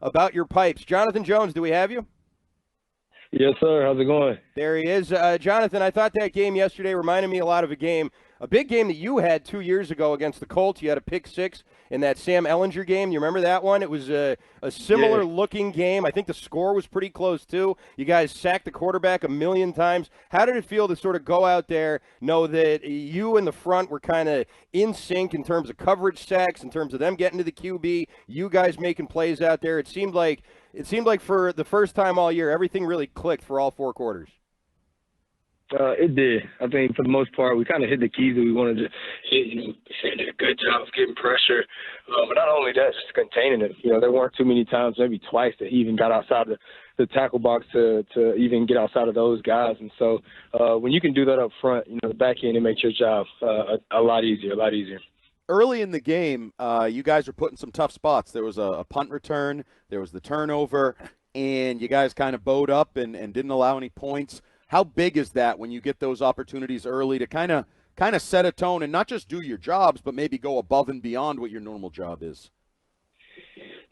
about your pipes. Jonathan Jones, do we have you? Yes, sir. How's it going? There he is. Jonathan, I thought that game yesterday reminded me a lot of a big game that you had 2 years ago against the Colts. You had a pick six in that Sam Ehlinger game. You remember that one? It was a similar looking game. I think the score was pretty close, too. You guys sacked the quarterback a million times. How did it feel to sort of go out there, know that you and the front were kind of in sync in terms of coverage sacks, in terms of them getting to the QB, you guys making plays out there? It seemed like for the first time all year, everything really clicked for all 4 quarters. It did. I think for the most part, we kind of hit the keys that we wanted to hit. They did a good job of getting pressure. But not only that, just containing it. There weren't too many times, maybe twice, that he even got outside the tackle box to even get outside of those guys. And so when you can do that up front, the back end, it makes your job a lot easier. Early in the game, you guys were put in some tough spots. There was a punt return, there was the turnover, and you guys kind of bowed up and didn't allow any points. How big is that when you get those opportunities early to kind of set a tone and not just do your jobs, but maybe go above and beyond what your normal job is?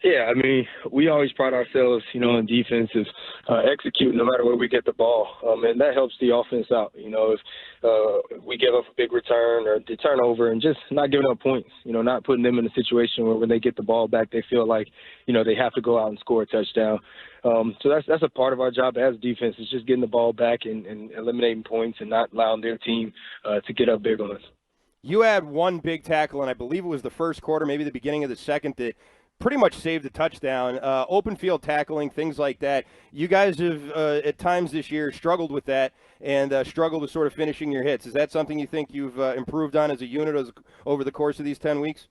Yeah, I mean, we always pride ourselves, in defense of executing no matter where we get the ball, and that helps the offense out. If we give up a big return or the turnover and just not giving up points, not putting them in a situation where when they get the ball back, they feel like, they have to go out and score a touchdown. So that's a part of our job as defense, is just getting the ball back and eliminating points and not allowing their team to get up big on us. You had one big tackle, and I believe it was the first quarter, maybe the beginning of the second, that pretty much saved the touchdown. Open field tackling, things like that. You guys have, at times this year, struggled with that and struggled with sort of finishing your hits. Is that something you think you've improved on as a unit over the course of these 10 weeks?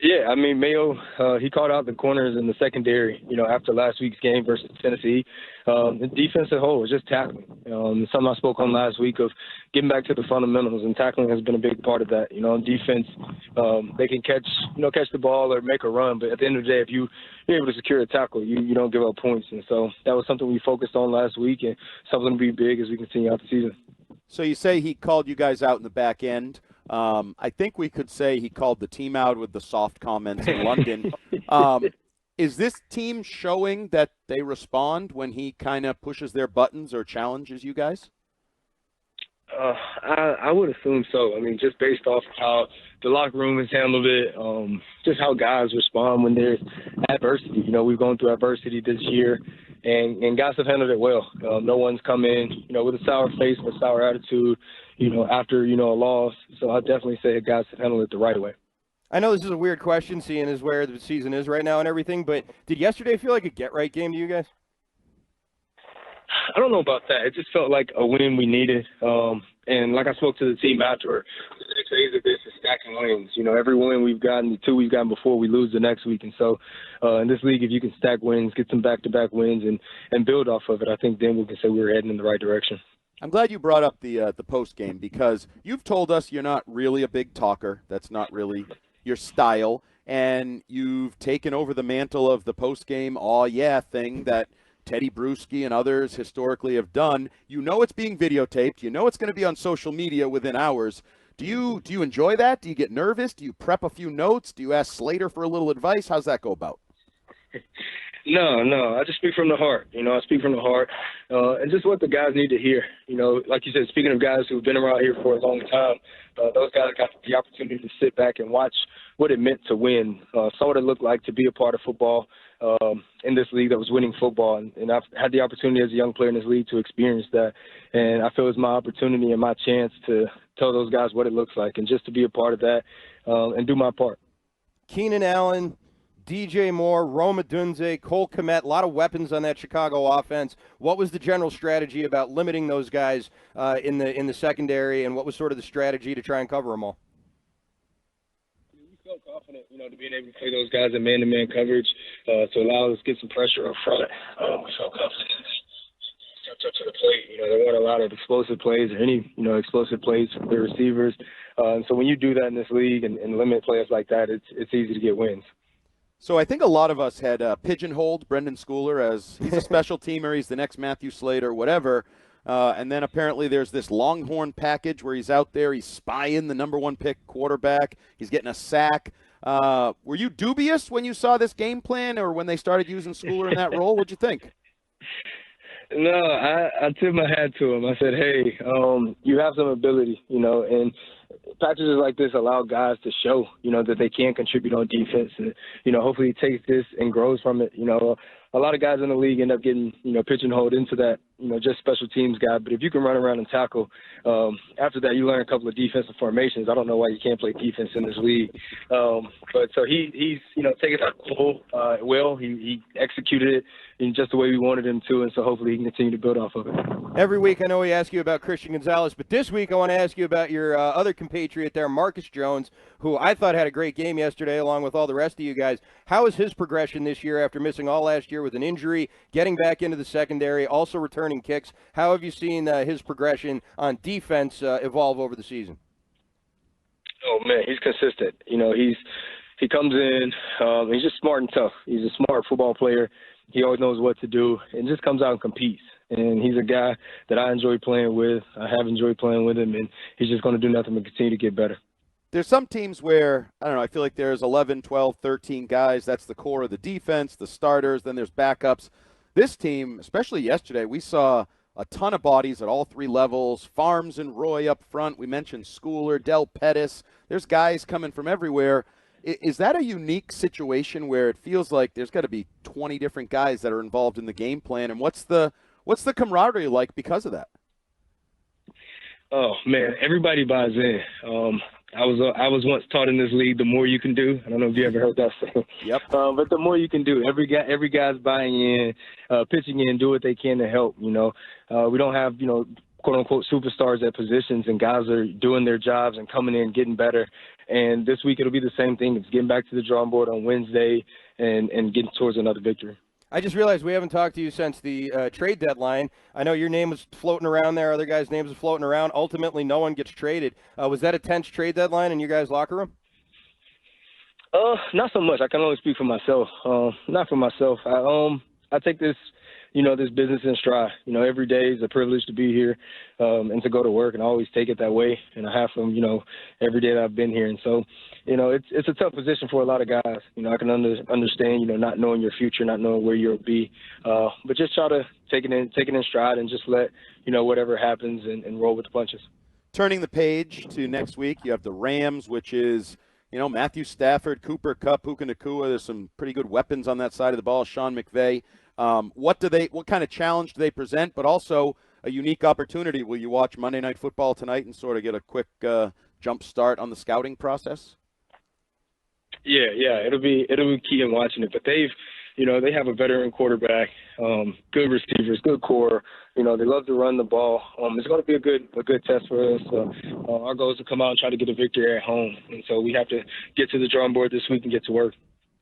Yeah, I mean, Mayo, he called out the corners in the secondary, after last week's game versus Tennessee. The defense as a whole is just tackling. Something I spoke on last week of getting back to the fundamentals, and tackling has been a big part of that. On defense, they can catch the ball or make a run, but at the end of the day, if you're able to secure a tackle, you don't give up points. And so that was something we focused on last week, and something to be big as we continue out the season. So you say he called you guys out in the back end. I think we could say he called the team out with the soft comments in London. Is this team showing that they respond when he kind of pushes their buttons or challenges you guys? I would assume so. I mean, just based off of how the locker room has handled it, just how guys respond when there's adversity. We've gone through adversity this year, and guys have handled it well. No one's come in, with a sour face or sour attitude, after, a loss. So I definitely say guys have handled it the right way. I know this is a weird question, seeing as where the season is right now and everything, but did yesterday feel like a get-right game to you guys? I don't know about that. It just felt like a win we needed. And like I spoke to the team after, the phase of this is stacking wins. Every win we've gotten, the 2 we've gotten before, we lose the next week. And so in this league, if you can stack wins, get some back-to-back wins, and build off of it, I think then we can say we're heading in the right direction. I'm glad you brought up the post game, because you've told us you're not really a big talker. That's not really your style, and you've taken over the mantle of the post game "aw yeah" thing that Teddy Bruschi and others historically have done. It's being videotaped. It's going to be on social media within hours. Do you enjoy that? Do you get nervous? Do you prep a few notes? Do you ask Slater for a little advice? How's that go about? No. I just speak from the heart. I speak from the heart, and just what the guys need to hear. Like you said, speaking of guys who've been around here for a long time, those guys got the opportunity to sit back and watch what it meant to win, saw what it looked like to be a part of football in this league that was winning football. And I've had the opportunity as a young player in this league to experience that. And I feel it's my opportunity and my chance to tell those guys what it looks like and just to be a part of that and do my part. Keenan Allen, DJ Moore, Rome Odunze, Cole Kmet, a lot of weapons on that Chicago offense. What was the general strategy about limiting those guys in the secondary, and what was sort of the strategy to try and cover them all? We felt confident, to being able to play those guys in man-to-man coverage to allow us to get some pressure up front. We felt confident stepped up to the plate. There weren't a lot of explosive plays or any, explosive plays for the receivers. And so when you do that in this league and limit players like that, it's easy to get wins. So I think a lot of us had pigeonholed Brendan Schooler as he's a special teamer, he's the next Matthew Slater, whatever. And then apparently there's this Longhorn package where he's out there, he's spying the number 1 pick quarterback, he's getting a sack. Were you dubious when you saw this game plan or when they started using Schooler in that role? What'd you think? No, I tipped my hat to him. I said, hey, you have some ability, and practices like this allow guys to show, that they can contribute on defense. And, hopefully he takes this and grows from it. A lot of guys in the league end up getting, pigeonholed into that, just special teams guy. But if you can run around and tackle, after that you learn a couple of defensive formations. I don't know why you can't play defense in this league. But so he's taking that role well. He executed it in just the way we wanted him to, and so hopefully he can continue to build off of it. Every week I know we ask you about Christian Gonzalez, but this week I want to ask you about your other compatriot there, Marcus Jones, who I thought had a great game yesterday along with all the rest of you guys. How is his progression this year after missing all last year with an injury, getting back into the secondary, also returning kicks? How have you seen his progression on defense evolve over the season? Oh, man, he's consistent. He comes in, he's just smart and tough. He's a smart football player. He always knows what to do and just comes out and competes. And he's a guy that I enjoy playing with. I have enjoyed playing with him, and he's just going to do nothing but continue to get better. There's some teams where, I don't know, I feel like there's 11, 12, 13 guys. That's the core of the defense, the starters, then there's backups. This team, especially yesterday, we saw a ton of bodies at all three levels. Farms and Roy up front. We mentioned Schooler, Del Pettis. There's guys coming from everywhere. Is that a unique situation where it feels like there's got to be 20 different guys that are involved in the game plan? And what's the camaraderie like because of that? Oh, man, everybody buys in. I was once taught in this league, the more you can do. I don't know if you ever heard that saying. Yep. But the more you can do, every guy's buying in, pitching in, do what they can to help. We don't have quote unquote superstars at positions, and guys are doing their jobs and coming in, getting better. And this week it'll be the same thing. It's getting back to the drawing board on Wednesday and getting towards another victory. I just realized we haven't talked to you since the trade deadline. I know your name was floating around there. Other guys' names are floating around. Ultimately, no one gets traded. Was that a tense trade deadline in your guys' locker room? Not so much. I can only speak for myself. Not for myself. I take this, this business in stride. Every day is a privilege to be here and to go to work, and I always take it that way. And I have from, every day that I've been here. And so, it's a tough position for a lot of guys. I can understand, not knowing your future, not knowing where you'll be. But just try to take it in stride and just let, whatever happens and roll with the punches. Turning the page to next week, you have the Rams, which is, Matthew Stafford, Cooper Kupp, Puka Nacua. There's some pretty good weapons on that side of the ball. Sean McVay. What kind of challenge do they present, but also a unique opportunity? Will you watch Monday Night Football tonight and sort of get a quick jump start on the scouting process? Yeah, it'll be key in watching it. But they have a veteran quarterback, good receivers, good core. They love to run the ball. It's going to be a good test for us. Our goal is to come out and try to get a victory at home, and so we have to get to the drawing board this week and get to work.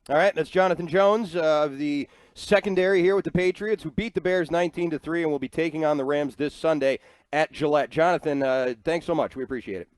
All right, that's Jonathan Jones of the secondary here with the Patriots, who beat the Bears 19-3 and will be taking on the Rams this Sunday at Gillette. Jonathan, thanks so much. We appreciate it.